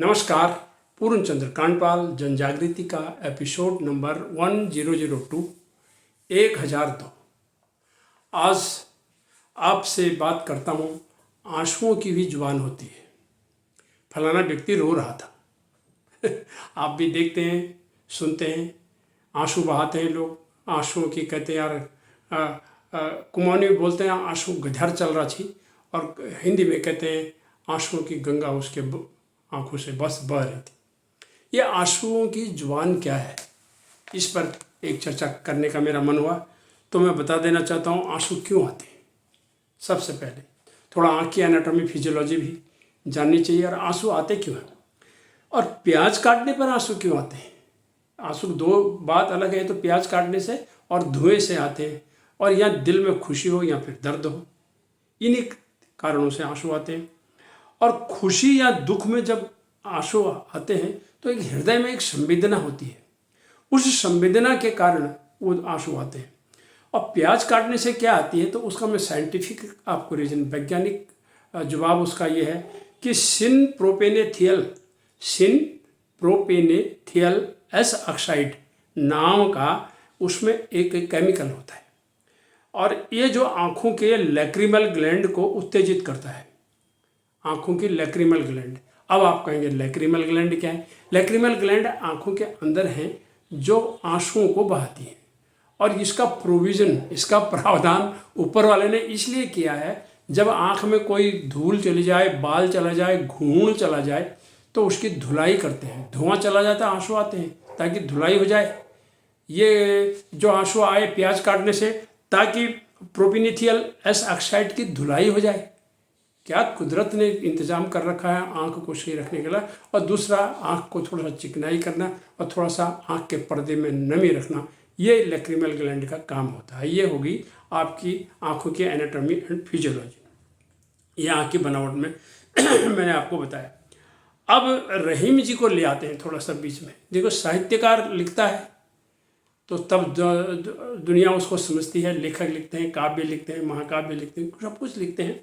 नमस्कार। पूर्ण चंद्र कांडपाल जन जागृति का एपिसोड नंबर 1002 1002। आज आपसे बात करता हूँ, आंसुओं की भी जुबान होती है। फलाना व्यक्ति रो रहा था आप भी देखते हैं, सुनते हैं, आंसू बहाते हैं लोग। आंसुओं की कहते हैं यार, कुमाऊनी में बोलते हैं आंसू गधर चल रहा थी, और हिंदी में कहते हैं आंसुओं की गंगा उसके आंखों से बस बह रही थी। ये आंसुओं की जुबान क्या है, इस पर एक चर्चा करने का मेरा मन हुआ, तो मैं बता देना चाहता हूँ आंसू क्यों आते हैं। सबसे पहले थोड़ा आँख की एनाटॉमी फिजियोलॉजी भी जाननी चाहिए, और आंसू आते क्यों हैं, और प्याज काटने पर आंसू क्यों आते हैं। आंसू दो बात अलग है, तो प्याज काटने से और धुएं से आते हैं, और या दिल में खुशी हो या फिर दर्द हो, इन्हीं कारणों से आंसू आते हैं। और खुशी या दुख में जब आंसू आते हैं तो एक हृदय में एक संवेदना होती है, उस संवेदना के कारण वो आंसू आते हैं। और प्याज काटने से क्या आती है, तो उसका मैं साइंटिफिक आपको रीजन, वैज्ञानिक जवाब उसका ये है कि सिन प्रोपेनेथियल एस ऑक्साइड नाम का उसमें एक केमिकल होता है, और ये जो आँखों के लैक्रिमल ग्लैंड को उत्तेजित करता है, आँखों की लैक्रिमल ग्लैंड। अब आप कहेंगे लैक्रिमल ग्लैंड क्या है। लैक्रिमल ग्लैंड आँखों के अंदर हैं जो आंसुओं को बहाती हैं, और इसका प्रोविज़न, इसका प्रावधान ऊपर वाले ने इसलिए किया है, जब आँख में कोई धूल चली जाए, बाल चला जाए, घूण चला जाए, तो उसकी धुलाई करते हैं। धुआं चला जाता है, आंसू आते हैं ताकि धुलाई हो जाए। ये जो आंसू आए प्याज काटने से, ताकि प्रोपेनेथियल एस ऑक्साइड की धुलाई हो जाए। क्या कुदरत ने इंतज़ाम कर रखा है आँख को सही रखने के लिए। और दूसरा, आँख को थोड़ा सा चिकनाई करना और थोड़ा सा आँख के पर्दे में नमी रखना, ये लैक्रिमल ग्लैंड का काम होता है। ये होगी आपकी आँखों की एनाटॉमी एंड फिजियोलॉजी, ये आँख की बनावट में मैंने आपको बताया। अब रहीम जी को ले आते हैं थोड़ा सा बीच में। देखो, साहित्यकार लिखता है तो तब दुनिया उसको समझती है। लेखक लिखते हैं, काव्य लिखते हैं, महाकाव्य लिखते हैं, सब कुछ लिखते हैं।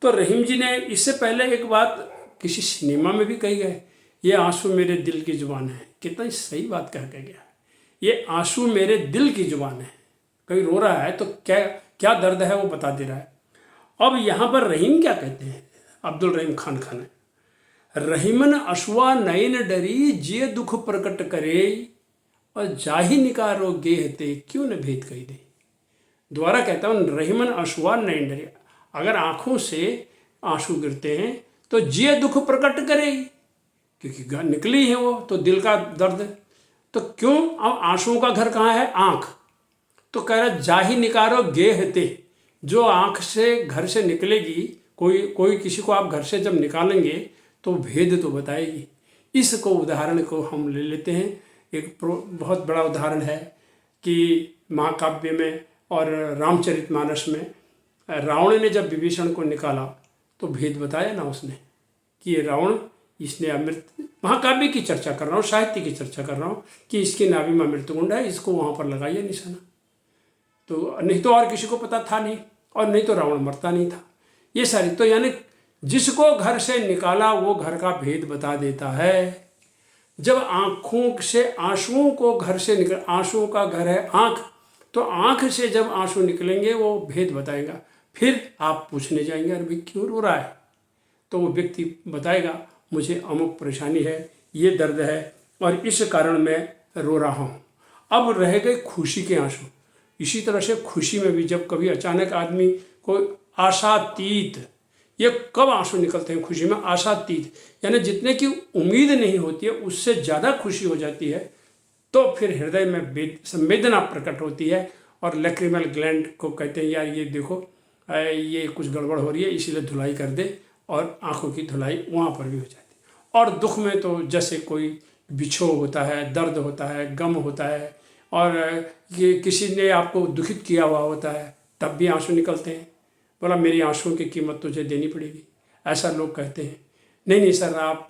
तो रहीम जी ने इससे पहले एक बात किसी सिनेमा में भी कही गई, ये आंसू मेरे दिल की जुबान है। कितना सही बात कह के गया, ये आंसू मेरे दिल की जुबान है। कोई रो रहा है तो क्या क्या दर्द है वो बता दे रहा है। अब यहाँ पर रहीम क्या कहते हैं, अब्दुल रहीम खान है, रहीमन अशुआ नयन डरी जे दुख प्रकट करे, और जाहि निकारो गेहते क्यों न भेद कही दे। दोबारा कहता हूँ, रहीमन अशुआ नयन डरी, अगर आँखों से आंसू गिरते हैं तो जे दुख प्रकट करे, क्योंकि निकली है वो तो दिल का दर्द। तो क्यों, अब आंसुओं का घर कहाँ है, आँख। तो कह रहा जाहि निकारो गेहते, जो आँख से घर से निकलेगी, कोई किसी को आप घर से जब निकालेंगे तो भेद तो बताएगी। इसको उदाहरण को हम ले लेते हैं। एक बहुत बड़ा उदाहरण है कि महाकाव्य में और रामचरितमानस में रावण ने जब विभीषण को निकाला तो भेद बताया ना उसने, कि ये रावण, इसने अमृत, महाकाव्य की चर्चा कर रहा हूँ, साहित्य की चर्चा कर रहा हूँ, कि इसकी नाभि में अमृतकुंड है, इसको वहाँ पर लगाइए निशाना। तो नहीं तो और किसी को पता था नहीं, और नहीं तो रावण मरता नहीं था। ये सारी, तो यानी जिसको घर से निकाला वो घर का भेद बता देता है। जब आँखों से आंसुओं को घर से निकल, आंसुओं का घर है आँख, तो आँख से जब आंसू निकलेंगे वो भेद बताएगा। फिर आप पूछने जाएंगे, अरे भाई क्यों रो रहा है, तो वो व्यक्ति बताएगा मुझे अमुक परेशानी है, ये दर्द है, और इस कारण मैं रो रहा हूँ। अब रह गए खुशी के आंसू। इसी तरह से खुशी में भी जब कभी अचानक आदमी को आशातीत, ये कब आंसू निकलते हैं खुशी में, आशातीत, यानी जितने की उम्मीद नहीं होती है उससे ज़्यादा खुशी हो जाती है, तो फिर हृदय में संवेदना प्रकट होती है, और लैक्रिमल ग्लैंड को कहते हैं यार ये देखो ये कुछ गड़बड़ हो रही है, इसीलिए धुलाई कर दे, और आंखों की धुलाई वहाँ पर भी हो जाती है। और दुख में तो जैसे कोई बिछोह होता है, दर्द होता है, गम होता है, और ये किसी ने आपको दुखित किया हुआ होता है, तब भी आंसू निकलते हैं। बोला मेरी आंसुओं की कीमत तुझे देनी पड़ेगी, ऐसा लोग कहते हैं। नहीं सर, आप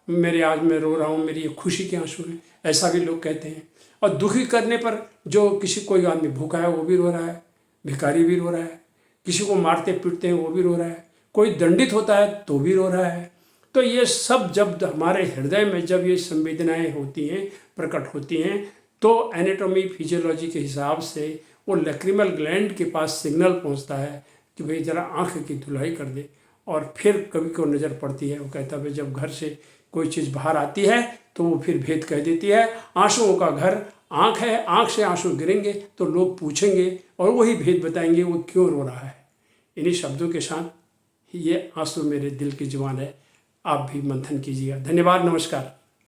मेरे आज मैं रो रहा हूँ, मेरी ये खुशी के आंसू हैं, ऐसा भी लोग कहते हैं। और दुखी करने पर जो कोई आदमी भूखा है वो भी रो रहा है, भिखारी भी रो रहा है, किसी को मारते पीटते हैं वो भी रो रहा है, कोई दंडित होता है तो भी रो रहा है। तो ये सब जब हमारे हृदय में जब ये संवेदनाएं होती हैं, प्रकट होती हैं, तो एनाटॉमी फिजियोलॉजी के हिसाब से वो लैक्रिमल ग्लैंड के पास सिग्नल पहुंचता है कि भाई ज़रा आँख की धुलाई कर दे। और फिर कभी को नज़र पड़ती है, वो कहता है जब घर से कोई चीज़ बाहर आती है तो वो फिर भेद कह देती है। आंसुओं का घर आँख है, आँख से आंसू गिरेंगे तो लोग पूछेंगे और वही भेद बताएंगे वो क्यों रो रहा है। इन्हीं शब्दों के साथ ये आंसू मेरे दिल की जुबान है, आप भी मंथन कीजिएगा। धन्यवाद, नमस्कार।